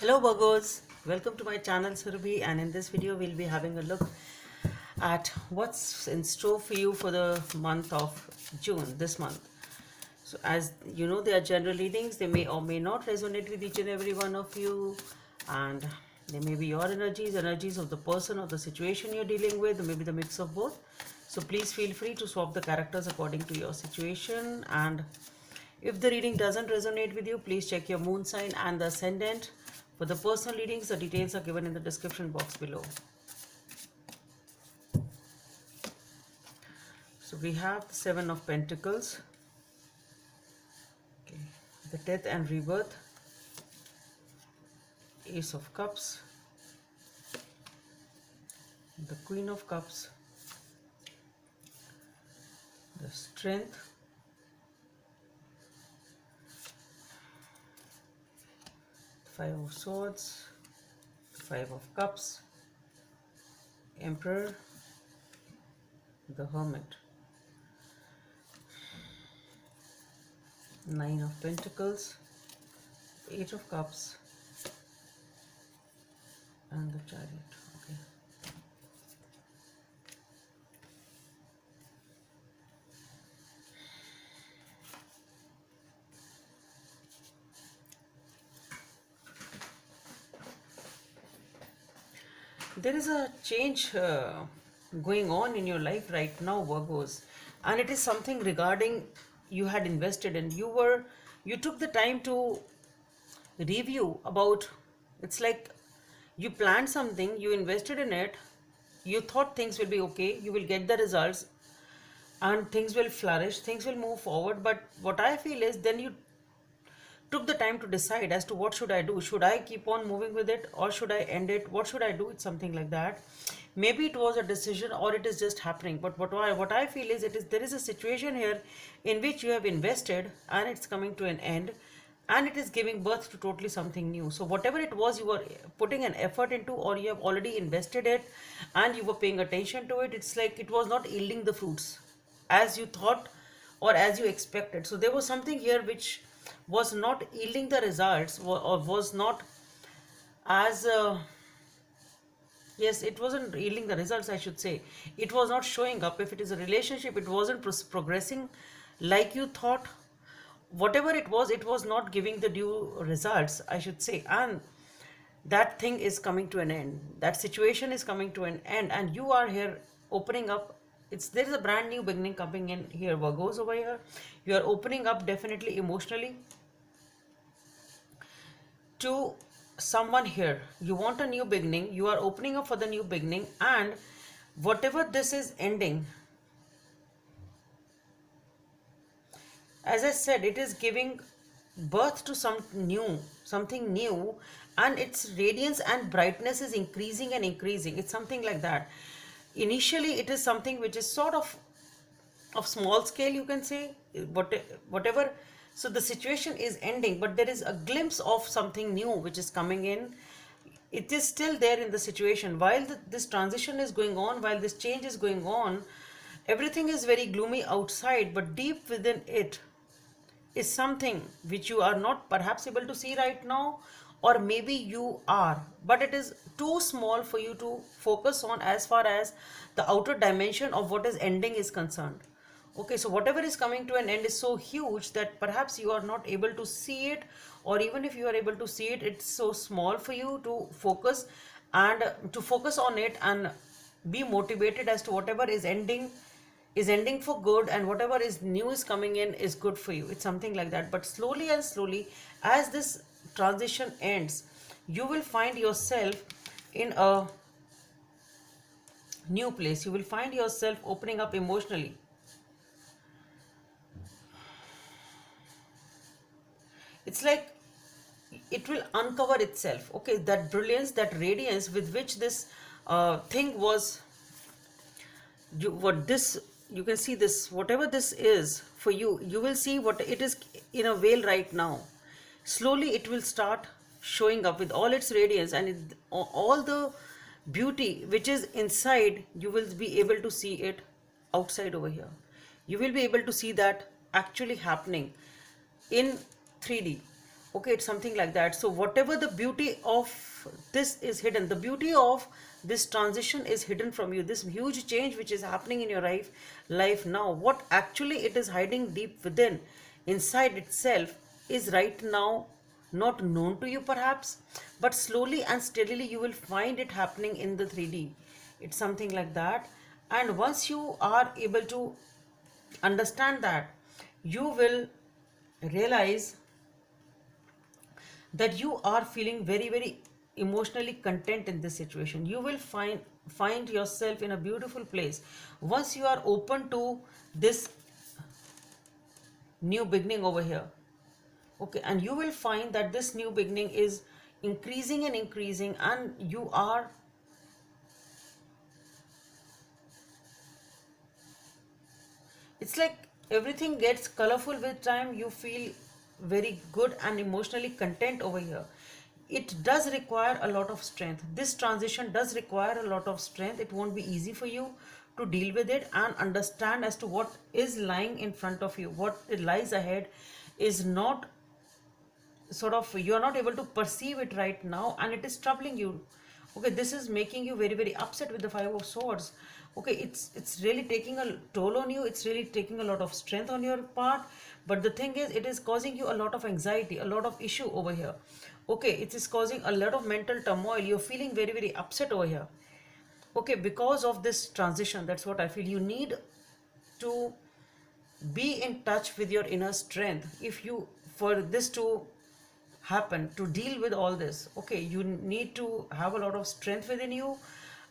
Hello Virgos, welcome to my channel Surabhi, and in this video we'll be having a look at what's in store for you for the month of June, this month. So as you know, they are general readings. They may or may not resonate with each and every one of you, and they may be your energies of the person or the situation you're dealing with, or maybe the mix of both. So please feel free to swap the characters according to your situation, and if the reading doesn't resonate with you, please check your moon sign and the ascendant. For the personal readings, the details are given in the description box below. So we have the Seven of Pentacles, okay, the Death and Rebirth, Ace of Cups, the Queen of Cups, the Strength, Five of Swords, Five of Cups, Emperor, the Hermit, Nine of Pentacles, Eight of Cups, and the Chariot. Okay. There is a change going on in your life right now, Virgos, and it is something regarding you had invested in. You took the time to review about. It's like you planned something, you invested in it, you thought things will be okay, you will get the results, and things will flourish, things will move forward. But what I feel is then you took the time to decide as to what should I do. Should I keep on moving with it, or should I end it? What should I do? It's something like that. Maybe it was a decision, or it is just happening. But what I feel is there is a situation here in which you have invested and it's coming to an end, and it is giving birth to totally something new. So whatever it was you were putting an effort into, or you have already invested it and you were paying attention to it, it's like it was not yielding the fruits as you thought or as you expected. So there was something here which was not yielding the results, or was not as yes, it wasn't yielding the results, I should say. It was not showing up. If it is a relationship, it wasn't progressing like you thought. Whatever it was not giving the due results, I should say. And that thing is coming to an end. That situation is coming to an end, and you are here opening up. There is a brand new beginning coming in here, Virgos, over here. You are opening up definitely emotionally to someone here. You want a new beginning, you are opening up for the new beginning, and whatever this is ending, as I said, it is giving birth to something new, and its radiance and brightness is increasing and increasing. It's something like that. Initially it is something which is sort of small scale, you can say, whatever. So the situation is ending, but there is a glimpse of something new which is coming in. It is still there in the situation while this transition is going on, while this change is going on. Everything is very gloomy outside, but deep within it is something which you are not perhaps able to see right now, or maybe you are, but it is too small for you to focus on as far as the outer dimension of what is ending is concerned. Okay, so whatever is coming to an end is so huge that perhaps you are not able to see it, or even if you are able to see it, it's so small for you to focus on it and be motivated as to whatever is ending for good, and whatever is new is coming in is good for you. It's something like that. But slowly and slowly, as this transition ends, you will find yourself in a new place. You will find yourself opening up emotionally. It's like it will uncover itself. Okay, that brilliance, that radiance with which this thing was, you can see this, whatever this is for you, you will see what it is in a veil right now. Slowly it will start showing up with all its radiance, and all the beauty which is inside, you will be able to see it outside over here. You will be able to see that actually happening in 3D. Okay, it's something like that. So whatever the beauty of this is hidden, the beauty of this transition is hidden from you. This huge change which is happening in your life now, what actually it is hiding deep within, inside itself, is right now not known to you perhaps, but slowly and steadily you will find it happening in the 3D. It's something like that. And once you are able to understand that, you will realize that you are feeling very very emotionally content in this situation. You will find yourself in a beautiful place once you are open to this new beginning over here. Okay, and you will find that this new beginning is increasing and increasing, and you are, it's like everything gets colorful with time. You feel very good and emotionally content over here. It does require a lot of strength. This transition does require a lot of strength. It won't be easy for you to deal with it and understand as to what is lying in front of you. What lies ahead is not, sort of, you are not able to perceive it right now, and it is troubling you. Okay, this is making you very very upset with the Five of Swords. Okay, it's really taking a toll on you. It's really taking a lot of strength on your part, but the thing is, it is causing you a lot of anxiety, a lot of issue over here. Okay, it is causing a lot of mental turmoil. You're feeling very very upset over here. Okay, because of this transition, that's what I feel. You need to be in touch with your inner strength. If you, for this to happen, to deal with all this, okay, you need to have a lot of strength within you,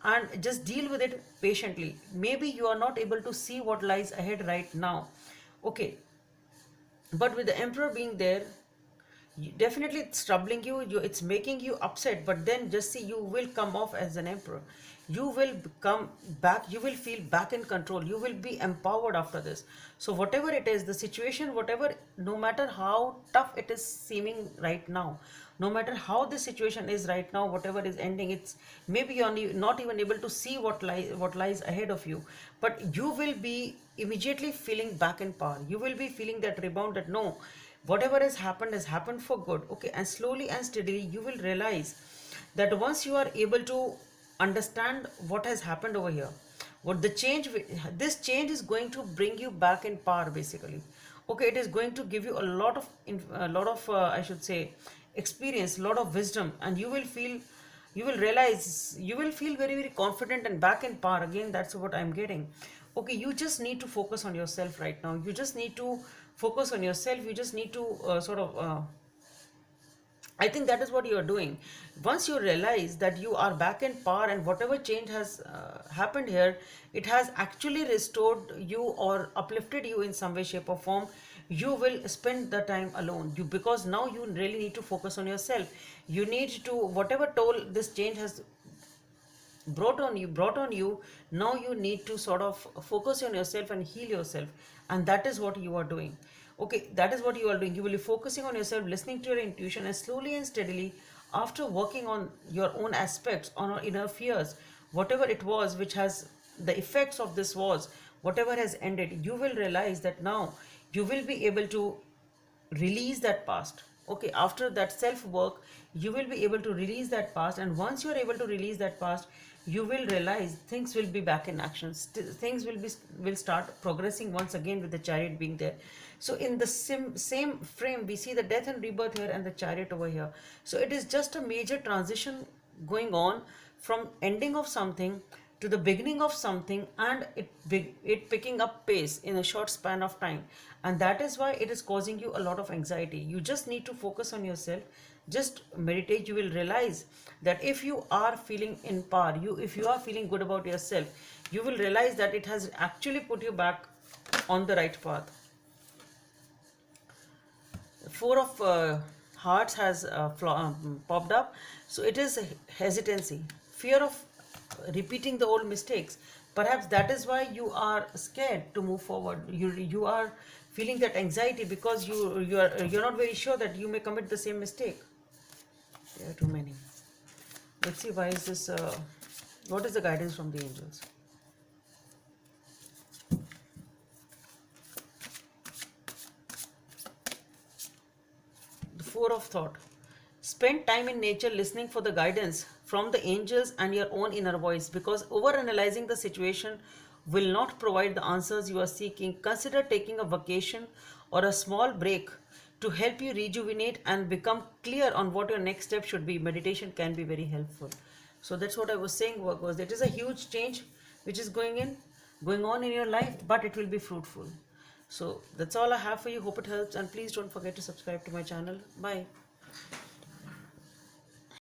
and just deal with it patiently. Maybe you are not able to see what lies ahead right now. Okay, but with the Emperor being there, definitely it's troubling you, it's making you upset, but then just see, you will come off as an emperor. You will come back, you will feel back in control, you will be empowered after this. So whatever it is, the situation, whatever, no matter how tough it is seeming right now, no matter how the situation is right now, whatever is ending, it's maybe you're not even able to see what lies ahead of you, but you will be immediately feeling back in power. You will be feeling that rebound, that no, whatever has happened for good. Okay, and slowly and steadily you will realize that once you are able to understand what has happened over here, what the change, this change is going to bring you back in power basically. Okay, it is going to give you I should say experience, a lot of wisdom, and you will realize, you will feel very very confident and back in power again. That's what I'm getting. Okay, you just need to focus on yourself right now. You just need to focus on yourself. You just need to I think that is what you are doing. Once you realize that you are back in power, and whatever change has happened here, it has actually restored you or uplifted you in some way, shape, or form. You will spend the time alone. Because now you really need to focus on yourself. You need to, whatever toll this change has brought on you, now you need to sort of focus on yourself and heal yourself, and that is what you are doing. Okay, that is what you are doing. You will be focusing on yourself, listening to your intuition, and slowly and steadily, after working on your own aspects, on our inner fears, whatever it was which has, the effects of this was, whatever has ended, you will realize that now you will be able to release that past. Okay, after that self work, you will be able to release that past, and once you are able to release that past, you will realize things will be back in action. Things will start progressing once again, with the Chariot being there. So in the same frame, we see the death and rebirth here and the Chariot over here. So it is just a major transition going on, from ending of something to the beginning of something, and it picking up pace in a short span of time. And that is why it is causing you a lot of anxiety. You just need to focus on yourself. Just meditate. You will realize that if you are feeling in power, if you are feeling good about yourself, you will realize that it has actually put you back on the right path. Four of hearts has popped up. So it is hesitancy, fear of repeating the old mistakes. Perhaps that is why you are scared to move forward. You are feeling that anxiety because you're not very sure that you may commit the same mistake. There are too many. Let's see, why is this, what is the guidance from the angels? The 4 of thought. Spend time in nature listening for the guidance from the angels and your own inner voice, because overanalyzing the situation will not provide the answers you are seeking. Consider taking a vacation or a small break to help you rejuvenate and become clear on what your next step should be. Meditation can be very helpful. So that's what I was saying was it is a huge change which is going on in your life, but it will be fruitful. So that's all I have for you. Hope it helps, and please don't forget to subscribe to my channel. Bye.